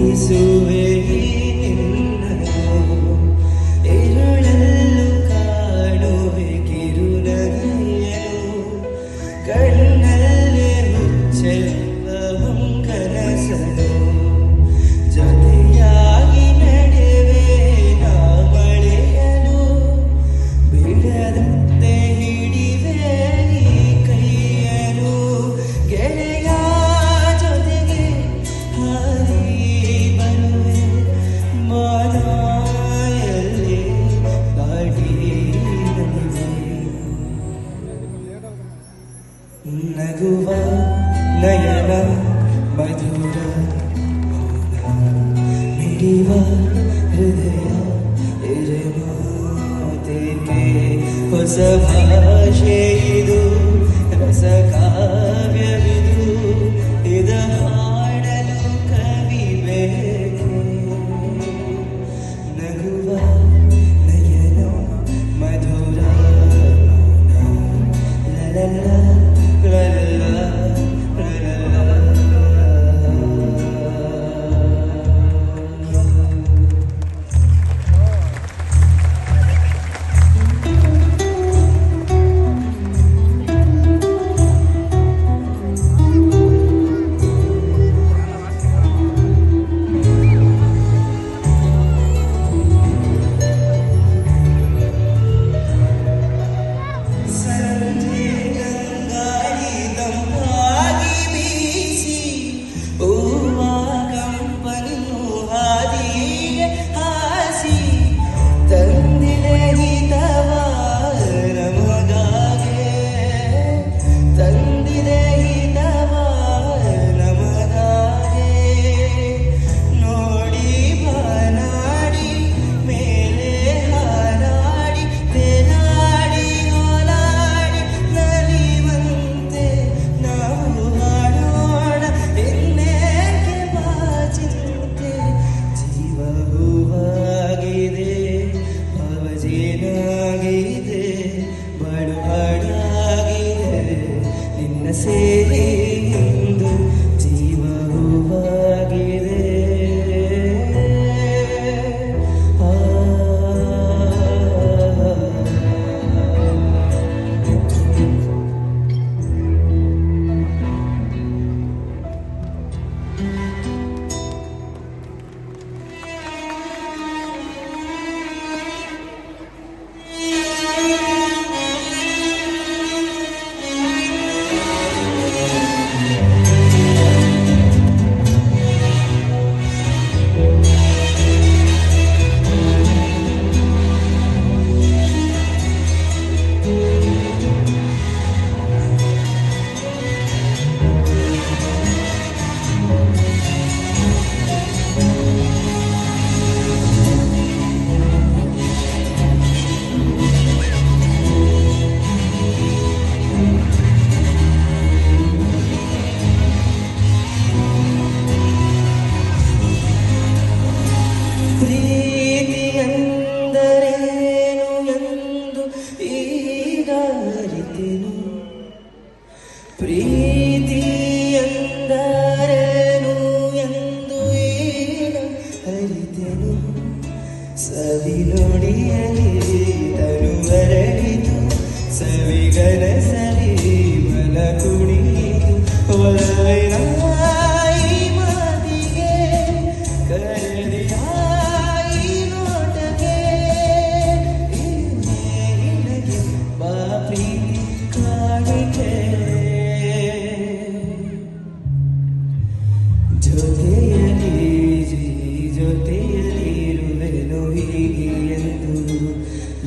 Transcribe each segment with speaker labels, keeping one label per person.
Speaker 1: ಸ್ಮರಿಸುವೆ ನಿನ್ನನು, ಇರುಳಲ್ಲೂ ಕಾಣುವೆ ಕಿರುನಗೆಯನು, ಕಣ್ಣಲ್ಲೇ ಮುಚ್ಚೆಲ್ಲ ಕನಸನು, ಜೊತೆಯಾಗಿ ನಡೆವೆ ನಾ ಮಳೆಯನು, ಬಿಡದಂತೆ ಹಿಡಿವೆ ಈ ಕೈಯನು, ಗೆಳೆಯ ಜೊತೆಗೆ ಹಾರಿ ಬರುವೆ ಮಾನಾಯಲ್ಲಿ ದಾಟಿ ನಡೆವೆ. ನಗುವ ನಯನ ಮಧುರ ಮಿಡಿವ ಹೃದಯ ಎರೆಮಾತೇನೆ, ಹೊಸ ಭಾಷೆ ಇದು ರಸ ಕಾವ್ಯವಿದು, ಇದ ಹಾಡಲು ಕವಿ ಬೇಕೆ. ನಗುವ ನಯನ ಮಧುರ ಲಲಲ ಲಲಲ ಲಲಲ. ಸಂಜೆ ಗಂಗಾಳಿ ತಂಪಾಗಿ ಬೀಸಿ ಹೂವ ಕಂಪನಿಯು ಹಾದಿಗೆ ಹಾಸಿ, ತಂದಿದೆ ಹಿತವ ನಮಗಾಗೆ, ತಂದಿದೆ ಹಿತವ ನಮಗಾಗೆ. ನೋಡಿ ಬಾನಾಡಿ ಮೇಲೆ ಹಾರಾಡಿ ತೇಲಾಡಿ ಓಲಾಡಿ ನಲಿವಂತೆ ನಾವು ಹಾಡೋಣ, ಇನ್ನೇಕೆ ಬಾಚಿಂತೆ. ಜೀವ ಹೂವಾಗಿದೆ ಭಾವಜೇನಾಗಿದೆ, ಬಾಡು ಹಾಡಾಗಿದೆ ನಿನ್ನ ಸೇರಿ ಎಂದು. ಜೀವ ಹೂವಾಗಿದೆ ಆ. ಪ್ರೀತಿಯೆಂದರೇನು ಎಂದು ಈಗ ಅರಿತೆನು, ಪ್ರೀತಿಯೆಂದರೇನು ಎಂದು ಈಗ ಅರಿತೆನು. ಸವಿ ನುಡಿಯಲಿ ತನು ಅರಳಿತು, ಸವಿಗನಸಲಿ ಮನ ಕುಣಿಯಿತು, ಒಲವಿನ ಈ ಮಾತಿಗೆ ಕರೆದಿಯ ಈ ನೋಟಕ್ಕೆ. ನಿನಗೆ ಬಾ ಪ್ರೀತಿ ಕಾಣಿಕೆ, ಜೊತೆಯಲಿ ಜೊತೆಯಲಿ ಇರುವೆನು ಹೀಗೆ ಎಂದು.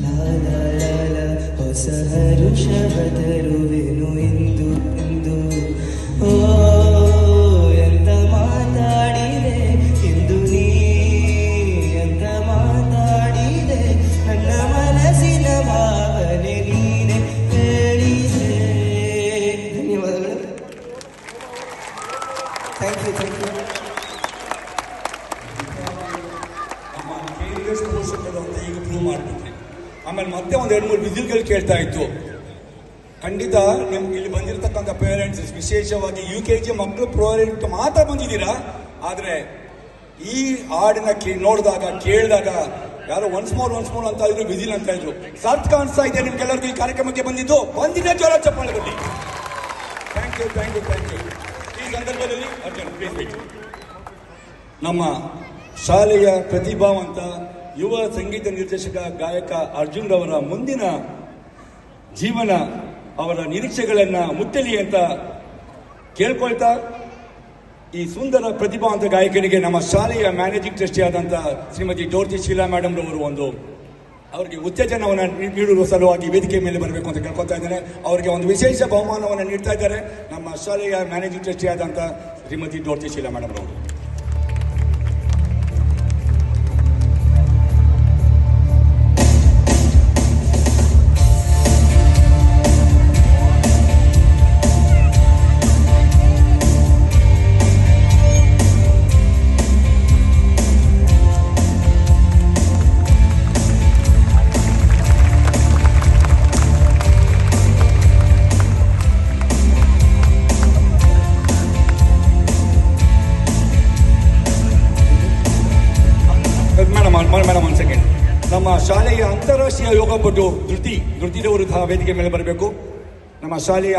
Speaker 1: ಲಾಲ ಲಾಲ ಹೊಸ ಹರುಷವ ತರುವೆನು ಇಂದು ಇಂದು. ಓ ಎಂತ ಮಾತಾಡಿದೆ ಇಂದು ನೀ, ಎಂತ ಮಾತಾಡಿದೆ ನನ್ನ ಮನಸ್ಸಿನ ಭಾವನೆ ನೀನೆ ಹೇಳಿದೆ. ಧನ್ಯವಾದಗಳು. Thank you thank you.
Speaker 2: ನಮ್ಮ ಕೇಂದ್ರ ಪೋಷಕರು ಅಂತ ಈಗ ಪ್ರೂವ್ ಮಾಡ್ಬಿಟ್ರಿ. ಆಮೇಲೆ ಮತ್ತೆ ಒಂದು 2-3 ವಿಸಿಲ್ಗಳು ಕೇಳ್ತಾ ಇತ್ತು. ಖಂಡಿತ ನಿಮ್ಗೆ ಇಲ್ಲಿ ಬಂದಿರತಕ್ಕಂಥ ಪೇರೆಂಟ್ಸ್, ವಿಶೇಷವಾಗಿ UKG ಮಕ್ಕಳು ಪ್ರೋರೆಂಟ್ ಮಾತ್ರ ಬಂದಿದ್ದೀರಾ. ಆದರೆ ಈ ಹಾಡಿನ ನೋಡಿದಾಗ ಕೇಳಿದಾಗ ಯಾರೋ ಒನ್ಸ್ ಮೋರ್ ಅಂತ ಇದ್ರು, ವಿಜಿಲ್ ಅಂತ ಇದ್ರು. ಸಾರ್ಥಕ ಕಾಣಿಸ್ತಾ ಇದೆ ನಿಮ್ಗೆಲ್ಲರಿಗೂ ಈ ಕಾರ್ಯಕ್ರಮಕ್ಕೆ ಬಂದಿದೆ ಜೋರ ಚಪ್ಪಾಳೆ ಬನ್ನಿ. Thank you. ಈ ಸಂದರ್ಭದಲ್ಲಿ ಅರ್ಜುನ್ ಪ್ಲೀಸ್ ವೇಟ್. ನಮ್ಮ ಶಾಲೆಯ ಪ್ರತಿಭಾವಂತ ಯುವ ಸಂಗೀತ ನಿರ್ದೇಶಕ ಗಾಯಕ ಅರ್ಜುನ್ ರವರ ಮುಂದಿನ ಜೀವನ, ಅವರ ನಿರೀಕ್ಷೆಗಳನ್ನ ಮುಟ್ಟಲಿ ಅಂತ ಕೇಳ್ಕೊಳ್ತಾ, ಈ ಸುಂದರ ಪ್ರತಿಭಾವಂತ ಗಾಯಕನಿಗೆ ನಮ್ಮ ಶಾಲೆಯ ಮ್ಯಾನೇಜಿಂಗ್ ಟ್ರಸ್ಟಿ ಆದಂತ ಶ್ರೀಮತಿ ಡೋರ್ತಿ ಶೀಲಾ ಮೇಡಮ್ ರವರು ಅವರಿಗೆ ಉತ್ತೇಜನವನ್ನು ನೀಡುವ ಸಲುವಾಗಿ ವೇದಿಕೆ ಮೇಲೆ ಬರಬೇಕು ಅಂತ ಕೇಳ್ಕೊತಾ ಇದ್ದೇನೆ. ಅವರಿಗೆ ಒಂದು ವಿಶೇಷ ಬಹುಮಾನವನ್ನು ನೀಡ್ತಾ ಇದ್ದಾರೆ ನಮ್ಮ ಶಾಲೆಯ ಮ್ಯಾನೇಜಿಂಗ್ ಟ್ರಸ್ಟಿ ಆದಂತ ಶ್ರೀಮತಿ ಡೋರ್ತಿ ಶೀಲಾ ಮೇಡಮ್ ರವರು. ಮೇಡಮ್ ಒಂದು ಸೆಕೆಂಡ್. ನಮ್ಮ ಶಾಲೆಯ ಅಂತಾರಾಷ್ಟ್ರೀಯ ಯೋಗ ಪಟು ಧೃತಿರವರು ವೇದಿಕೆ ಮೇಲೆ ಬರಬೇಕು. ನಮ್ಮ ಶಾಲೆಯ